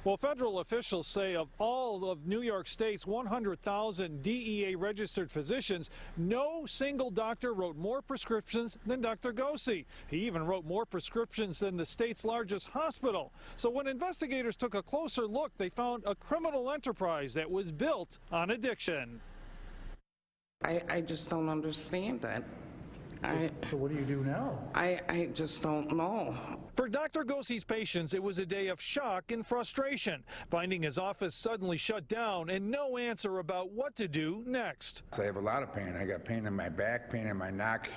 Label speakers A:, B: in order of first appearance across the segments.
A: Well, federal officials say of all of New York State's 100,000 DEA registered physicians, no single doctor wrote more prescriptions than Dr. Gosy. He even wrote more prescriptions than the state's largest hospital. So when investigators took a closer look, they found a criminal enterprise that was built on addiction.
B: I just don't understand it.
C: So what do you do now?
B: I just don't know.
A: For Dr. Gosy's patients, it was a day of shock and frustration, finding his office suddenly shut down and no answer about what to do next.
D: I have a lot of pain. I got pain in my back, pain in my neck,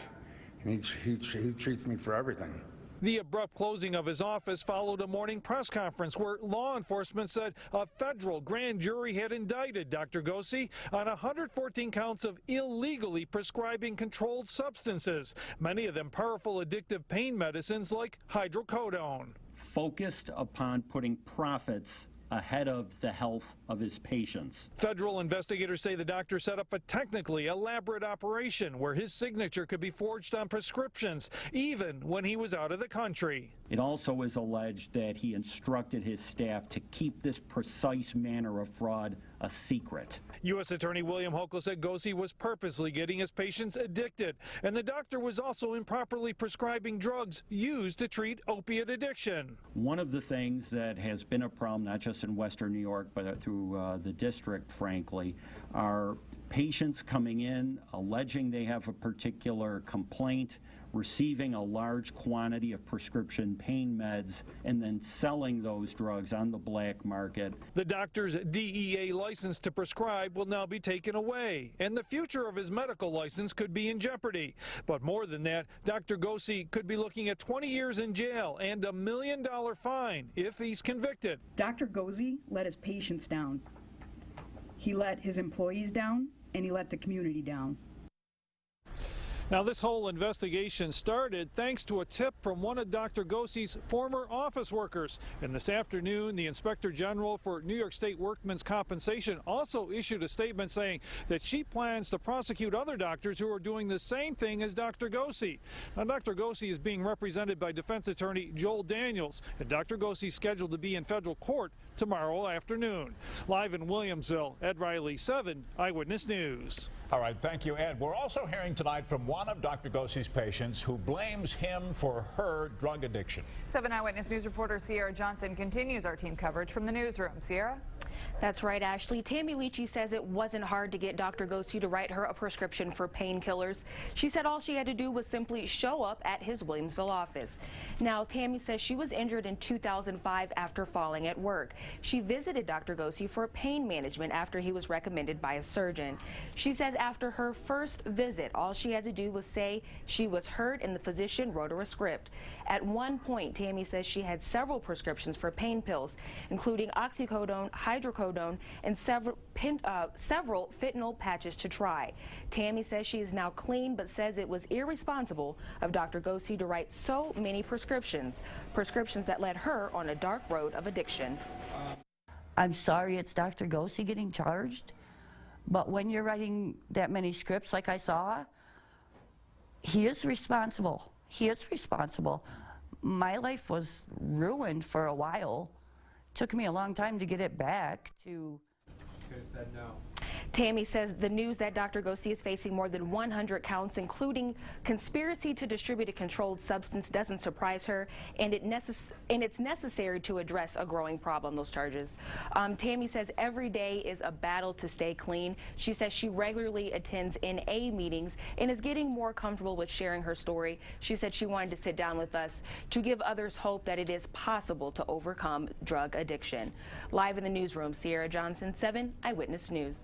D: and he treats me for everything.
A: The abrupt closing of his office followed a morning press conference where law enforcement said a federal grand jury had indicted Dr. Gosy on 114 counts of illegally prescribing controlled substances, many of them powerful addictive pain medicines like hydrocodone.
E: Focused upon putting profits ahead of the health of his patients.
A: Federal investigators say the doctor set up a technically elaborate operation where his signature could be forged on prescriptions, even when he was out of the country.
E: It also is alleged that he instructed his staff to keep this precise manner of fraud a secret.
A: U.S. Attorney William Hochul said Gosy was purposely getting his patients addicted, and the doctor was also improperly prescribing drugs used to treat opiate addiction.
E: One of the things that has been a problem, not just in Western New York, but through the district, frankly, are patients coming in alleging they have a particular complaint, receiving a large quantity of prescription pain meds, and then selling those drugs on the black market.
A: The doctor's DEA license to prescribe will now be taken away, and the future of his medical license could be in jeopardy. But more than that, Dr. Gosy could be looking at 20 years in jail and $1 million fine if he's convicted.
F: Dr. Gosy let his patients down. He let his employees down, and he let the community down.
A: Now, this whole investigation started thanks to a tip from one of Dr. Gosy's former office workers. And this afternoon, the Inspector General for New York State Workmen's Compensation also issued a statement saying that she plans to prosecute other doctors who are doing the same thing as Dr. Gosy. Now, Dr. Gosy is being represented by defense attorney Joel Daniels, and Dr. Gosy is scheduled to be in federal court tomorrow afternoon. Live in Williamsville, Ed Riley, 7 Eyewitness News.
G: All right, thank you, Ed. We're also hearing tonight from one of Dr. Gosy's patients who blames him for her drug addiction.
H: 7 Eyewitness News reporter Sierra Johnson continues our team coverage from the newsroom. Sierra?
I: That's right, Ashley. Tammy Leachy says it wasn't hard to get Dr. Gosy to write her a prescription for painkillers. She said all she had to do was simply show up at his Williamsville office. Now, Tammy says she was injured in 2005 after falling at work. She visited Dr. Gosy for pain management after he was recommended by a surgeon. She says after her first visit, all she had to do was say she was hurt and the physician wrote her a script. At one point, Tammy says she had several prescriptions for pain pills, including oxycodone, hydrocodone, and several fentanyl patches to try. Tammy says she is now clean, but says it was irresponsible of Dr. Gosy to write so many prescriptions that led her on a dark road of addiction.
J: I'm sorry it's Dr. Gosy getting charged, but when you're writing that many scripts like I saw, he is responsible. He is responsible. My life was ruined for a while. Took me a long time to get it back to...
C: Could have said no.
I: Tammy says the news that Dr. Gosy is facing more than 100 counts, including conspiracy to distribute a controlled substance, doesn't surprise her, and it's necessary to address a growing problem, those charges. Tammy says every day is a battle to stay clean. She says she regularly attends NA meetings and is getting more comfortable with sharing her story. She said she wanted to sit down with us to give others hope that it is possible to overcome drug addiction. Live in the newsroom, Sierra Johnson, 7 Eyewitness News.